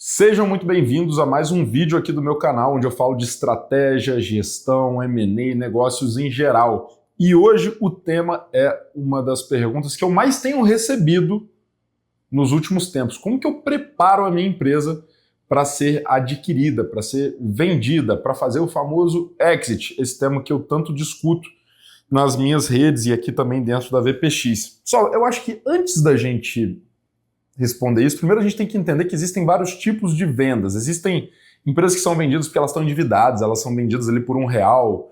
Sejam muito bem-vindos a mais um vídeo aqui do meu canal, onde eu falo de estratégia, gestão, M&A, negócios em geral. E hoje o tema é uma das perguntas que eu mais tenho recebido nos últimos tempos. Como que eu preparo a minha empresa para ser adquirida, para ser vendida, para fazer o famoso exit, esse tema que eu tanto discuto nas minhas redes e aqui também dentro da VPX. Pessoal, eu acho que antes da gente responder isso, primeiro a gente tem que entender que existem vários tipos de vendas. Existem empresas que são vendidas porque elas estão endividadas, elas são vendidas ali por R$1,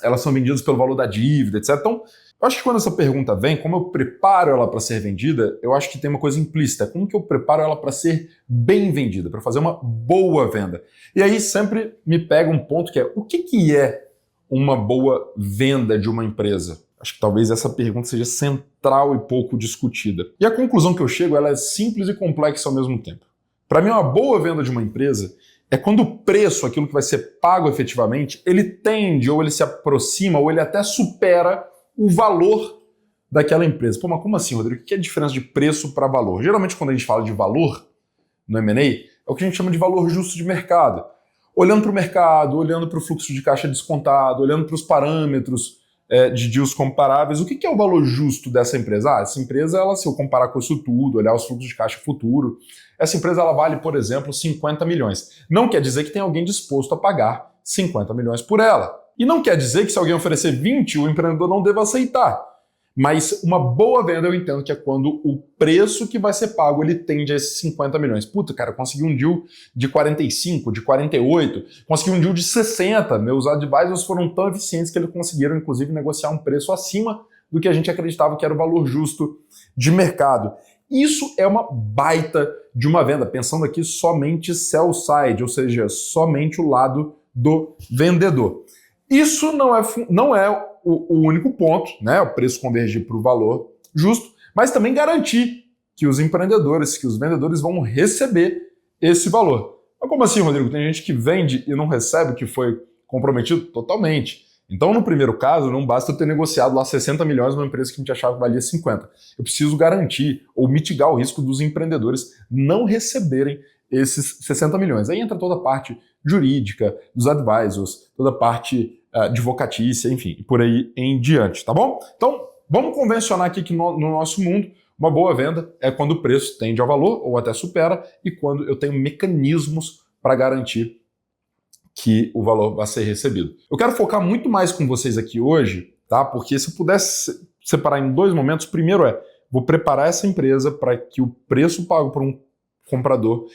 elas são vendidas pelo valor da dívida, etc. Então, eu acho que quando essa pergunta vem, como eu preparo ela para ser vendida, eu acho que tem uma coisa implícita. Como que eu preparo ela para ser bem vendida, para fazer uma boa venda? E aí sempre me pega um ponto que é, o que é uma boa venda de uma empresa? Acho que talvez essa pergunta seja central e pouco discutida. E a conclusão que eu chego, ela é simples e complexa ao mesmo tempo. Para mim, uma boa venda de uma empresa é quando o preço, aquilo que vai ser pago efetivamente, ele tende, ou ele se aproxima, ou ele até supera o valor daquela empresa. Pô, mas como assim, Rodrigo? O que é a diferença de preço para valor? Geralmente, quando a gente fala de valor no M&A, é o que a gente chama de valor justo de mercado. Olhando para o mercado, olhando para o fluxo de caixa descontado, olhando para os parâmetros de deals comparáveis, o que é o valor justo dessa empresa? Essa empresa, ela, se eu comparar com isso tudo, olhar os fluxos de caixa futuro, essa empresa ela vale, por exemplo, 50 milhões. Não quer dizer que tem alguém disposto a pagar 50 milhões por ela. E não quer dizer que se alguém oferecer 20, o empreendedor não deva aceitar. Mas uma boa venda eu entendo que é quando o preço que vai ser pago ele tende a esses 50 milhões. Puta, cara, eu consegui um deal de 45, de 48, consegui um deal de 60. Meus advisors foram tão eficientes que eles conseguiram, inclusive, negociar um preço acima do que a gente acreditava que era o valor justo de mercado. Isso é uma baita de uma venda, pensando aqui somente sell side, ou seja, somente o lado do vendedor. Isso não é o único ponto, né? O preço convergir para o valor justo, mas também garantir que os empreendedores, que os vendedores vão receber esse valor. Mas como assim, Rodrigo? Tem gente que vende e não recebe o que foi comprometido? Totalmente. Então, no primeiro caso, não basta eu ter negociado lá 60 milhões numa empresa que a gente achava que valia 50. Eu preciso garantir ou mitigar o risco dos empreendedores não receberem esses 60 milhões. Aí entra toda a parte jurídica, dos advisors, toda a parte advocatícia, enfim, e por aí em diante, tá bom? Então, vamos convencionar aqui que no nosso mundo, uma boa venda é quando o preço tende ao valor ou até supera e quando eu tenho mecanismos para garantir que o valor vai ser recebido. Eu quero focar muito mais com vocês aqui hoje, tá? Porque se eu pudesse separar em dois momentos, primeiro vou preparar essa empresa para que o preço pago por um comprador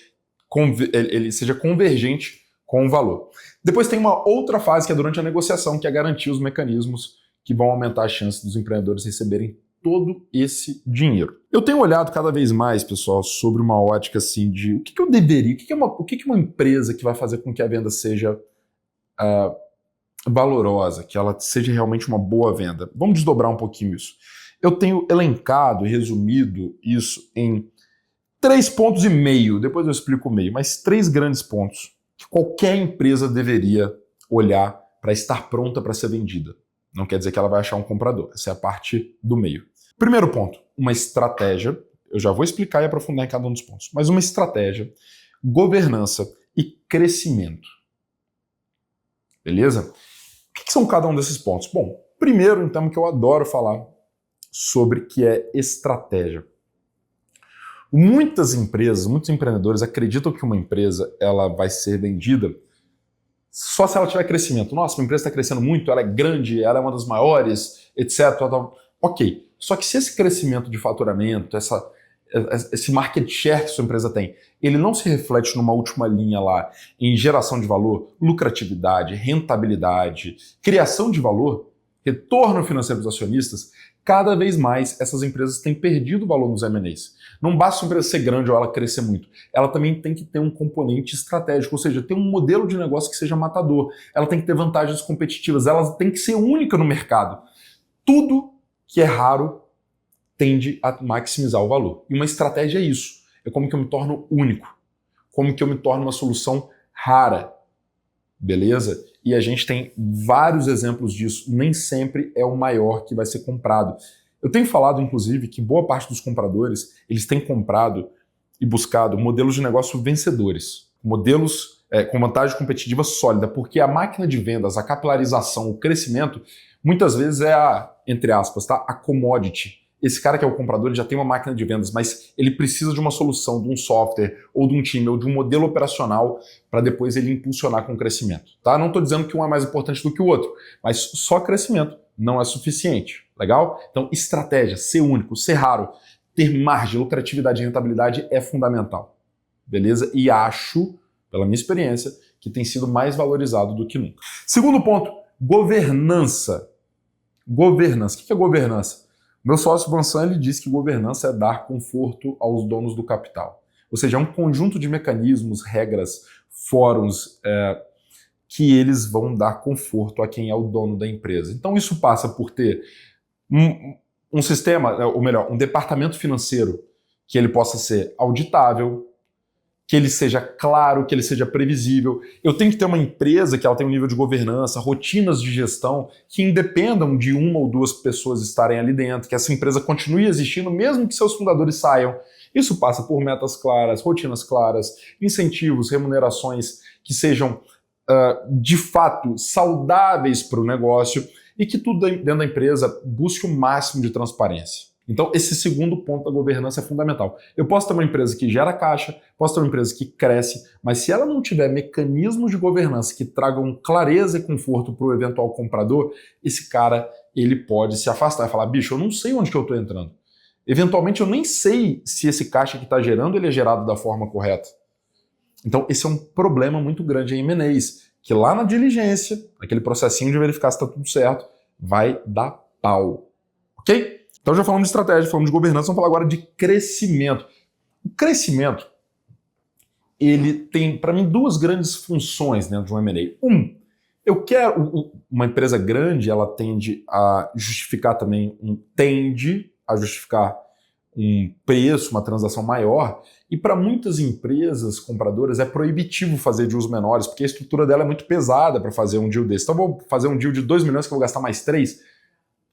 ele seja convergente com o valor. Depois tem uma outra fase que é durante a negociação, que é garantir os mecanismos que vão aumentar a chance dos empreendedores receberem todo esse dinheiro. Eu tenho olhado cada vez mais, pessoal, sobre uma ótica assim de o que eu deveria, o que é uma empresa que vai fazer com que a venda seja valorosa, que ela seja realmente uma boa venda. Vamos desdobrar um pouquinho isso. Eu tenho elencado e resumido isso em 3,5 pontos, depois eu explico o meio, mas 3 grandes pontos que qualquer empresa deveria olhar para estar pronta para ser vendida. Não quer dizer que ela vai achar um comprador, essa é a parte do meio. Primeiro ponto, uma estratégia, eu já vou explicar e aprofundar em cada um dos pontos, mas uma estratégia, governança e crescimento. Beleza? O que são cada um desses pontos? Bom, primeiro, então, que eu adoro falar sobre que é estratégia. Muitas empresas, muitos empreendedores acreditam que uma empresa ela vai ser vendida só se ela tiver crescimento. Nossa, uma empresa está crescendo muito, ela é grande, ela é uma das maiores, etc. Ok, só que se esse crescimento de faturamento, esse market share que sua empresa tem, ele não se reflete numa última linha lá em geração de valor, lucratividade, rentabilidade, criação de valor, retorno financeiro dos acionistas, cada vez mais essas empresas têm perdido valor nos M&As. Não basta a empresa ser grande ou ela crescer muito. Ela também tem que ter um componente estratégico, ou seja, ter um modelo de negócio que seja matador. Ela tem que ter vantagens competitivas, ela tem que ser única no mercado. Tudo que é raro tende a maximizar o valor. E uma estratégia é isso. É como que eu me torno único. Como que eu me torno uma solução rara. Beleza? E a gente tem vários exemplos disso. Nem sempre é o maior que vai ser comprado. Eu tenho falado, inclusive, que boa parte dos compradores, eles têm comprado e buscado modelos de negócio vencedores, modelos com vantagem competitiva sólida, porque a máquina de vendas, a capilarização, o crescimento, muitas vezes é entre aspas, tá? A commodity. Esse cara que é o comprador, ele já tem uma máquina de vendas, mas ele precisa de uma solução, de um software, ou de um time, ou de um modelo operacional para depois ele impulsionar com o crescimento. Tá? Não estou dizendo que um é mais importante do que o outro, mas só crescimento não é suficiente. Legal? Então, estratégia, ser único, ser raro, ter margem, lucratividade e rentabilidade é fundamental. Beleza? E acho, pela minha experiência, que tem sido mais valorizado do que nunca. Segundo ponto, governança. Governança. O que é governança? Meu sócio Vansan, ele diz que governança é dar conforto aos donos do capital. Ou seja, é um conjunto de mecanismos, regras, fóruns que eles vão dar conforto a quem é o dono da empresa. Então isso passa por ter um sistema, ou melhor, um departamento financeiro que ele possa ser auditável, que ele seja claro, que ele seja previsível. Eu tenho que ter uma empresa que ela tenha um nível de governança, rotinas de gestão que independam de uma ou duas pessoas estarem ali dentro, que essa empresa continue existindo mesmo que seus fundadores saiam. Isso passa por metas claras, rotinas claras, incentivos, remunerações que sejam de fato saudáveis para o negócio e que tudo dentro da empresa busque o máximo de transparência. Então, esse segundo ponto da governança é fundamental. Eu posso ter uma empresa que gera caixa, posso ter uma empresa que cresce, mas se ela não tiver mecanismos de governança que tragam clareza e conforto para o eventual comprador, esse cara ele pode se afastar e falar, bicho, eu não sei onde que eu estou entrando. Eventualmente, eu nem sei se esse caixa que está gerando ele é gerado da forma correta. Então, esse é um problema muito grande em M&As, que lá na diligência, naquele processinho de verificar se está tudo certo, vai dar pau. Ok? Então já falamos de estratégia, falamos de governança, vamos falar agora de crescimento. O crescimento, ele tem, para mim, duas grandes funções dentro de um M&A. Eu quero, uma empresa grande, ela tende a justificar também, tende a justificar um preço, uma transação maior, e para muitas empresas compradoras é proibitivo fazer deals menores, porque a estrutura dela é muito pesada para fazer um deal desse. Então eu vou fazer um deal de 2 milhões que eu vou gastar mais 3,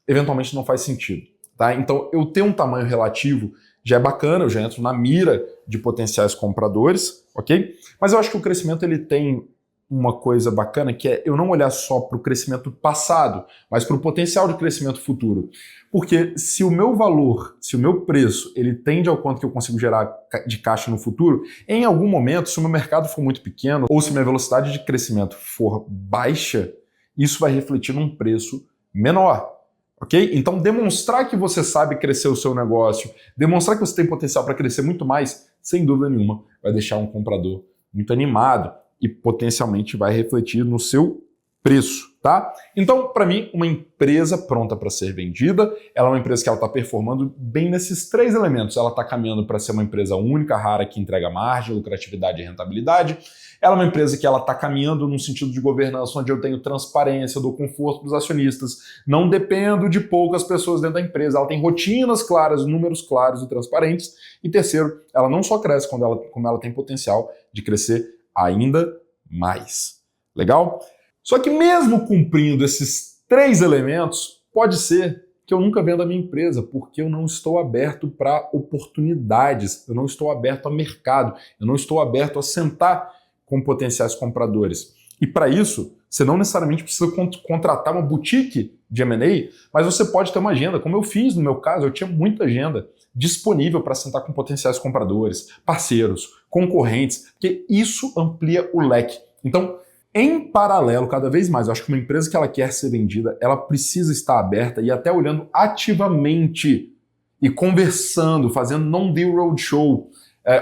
eventualmente não faz sentido. Tá? Então, eu ter um tamanho relativo já é bacana, eu já entro na mira de potenciais compradores, ok? Mas eu acho que o crescimento ele tem uma coisa bacana, que é eu não olhar só para o crescimento passado, mas para o potencial de crescimento futuro. Porque se o meu valor, se o meu preço, ele tende ao quanto que eu consigo gerar de caixa no futuro, em algum momento, se o meu mercado for muito pequeno, ou se minha velocidade de crescimento for baixa, isso vai refletir num preço menor. Okay? Então, demonstrar que você sabe crescer o seu negócio, demonstrar que você tem potencial para crescer muito mais, sem dúvida nenhuma, vai deixar um comprador muito animado e potencialmente vai refletir no seu preço, tá? Então, para mim, uma empresa pronta para ser vendida, ela é uma empresa que ela está performando bem nesses 3 elementos. Ela está caminhando para ser uma empresa única, rara, que entrega margem, lucratividade e rentabilidade. Ela é uma empresa que ela está caminhando num sentido de governança, onde eu tenho transparência, eu dou conforto para os acionistas, não dependo de poucas pessoas dentro da empresa, ela tem rotinas claras, números claros e transparentes. E terceiro, ela não só cresce como ela tem potencial de crescer ainda mais. Legal? Só que mesmo cumprindo esses 3 elementos, pode ser que eu nunca venda a minha empresa, porque eu não estou aberto para oportunidades, eu não estou aberto a mercado, eu não estou aberto a sentar com potenciais compradores. E para isso, você não necessariamente precisa contratar uma boutique de M&A, mas você pode ter uma agenda, como eu fiz no meu caso, eu tinha muita agenda disponível para sentar com potenciais compradores, parceiros, concorrentes, porque isso amplia o leque. Então, em paralelo, cada vez mais, eu acho que uma empresa que ela quer ser vendida, ela precisa estar aberta e até olhando ativamente e conversando, fazendo non-deal roadshow.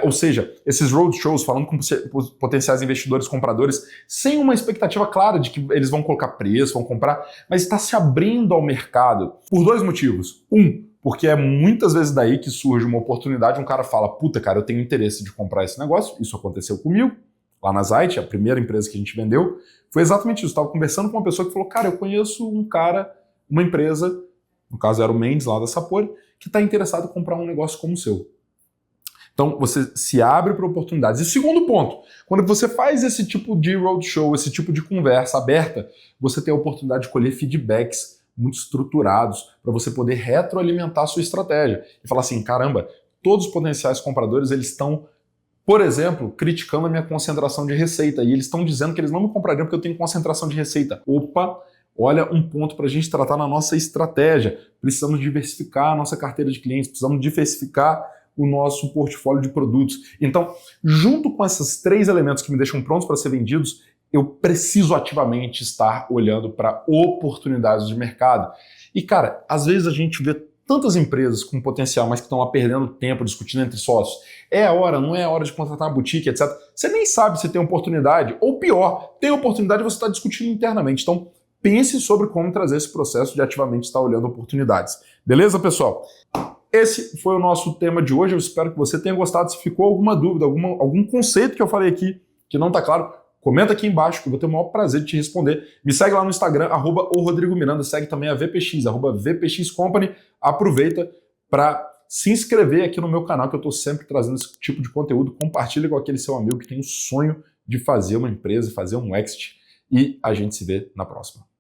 Ou seja, esses roadshows falando com potenciais investidores, compradores, sem uma expectativa clara de que eles vão colocar preço, vão comprar, mas está se abrindo ao mercado por 2 motivos. Porque é muitas vezes daí que surge uma oportunidade, um cara fala, puta, cara, eu tenho interesse de comprar esse negócio, isso aconteceu comigo, lá na Zite, a primeira empresa que a gente vendeu, foi exatamente isso. Eu estava conversando com uma pessoa que falou, cara, eu conheço um cara, uma empresa, no caso era o Mendes lá da Sapori, que está interessado em comprar um negócio como o seu. Então, você se abre para oportunidades. E segundo ponto, quando você faz esse tipo de roadshow, esse tipo de conversa aberta, você tem a oportunidade de colher feedbacks muito estruturados para você poder retroalimentar a sua estratégia. E falar assim, caramba, todos os potenciais compradores eles estão, por exemplo, criticando a minha concentração de receita. E eles estão dizendo que eles não me comprariam porque eu tenho concentração de receita. Opa! Olha um ponto para a gente tratar na nossa estratégia. Precisamos diversificar a nossa carteira de clientes, precisamos diversificar o nosso portfólio de produtos. Então, junto com esses 3 elementos que me deixam prontos para ser vendidos, eu preciso ativamente estar olhando para oportunidades de mercado. E, cara, às vezes a gente vê tantas empresas com potencial, mas que estão lá perdendo tempo discutindo entre sócios. É a hora, não é a hora de contratar uma boutique, etc. Você nem sabe se tem oportunidade, ou pior, tem oportunidade e você está discutindo internamente. Então, pense sobre como trazer esse processo de ativamente estar olhando oportunidades. Beleza, pessoal? Esse foi o nosso tema de hoje. Eu espero que você tenha gostado. Se ficou alguma dúvida, algum conceito que eu falei aqui que não está claro, comenta aqui embaixo que eu vou ter o maior prazer de te responder. Me segue lá no Instagram, @oRodrigoMiranda. Segue também a VPX, @VPXCompany. Aproveita para se inscrever aqui no meu canal, que eu estou sempre trazendo esse tipo de conteúdo. Compartilha com aquele seu amigo que tem o sonho de fazer uma empresa, fazer um exit. E a gente se vê na próxima.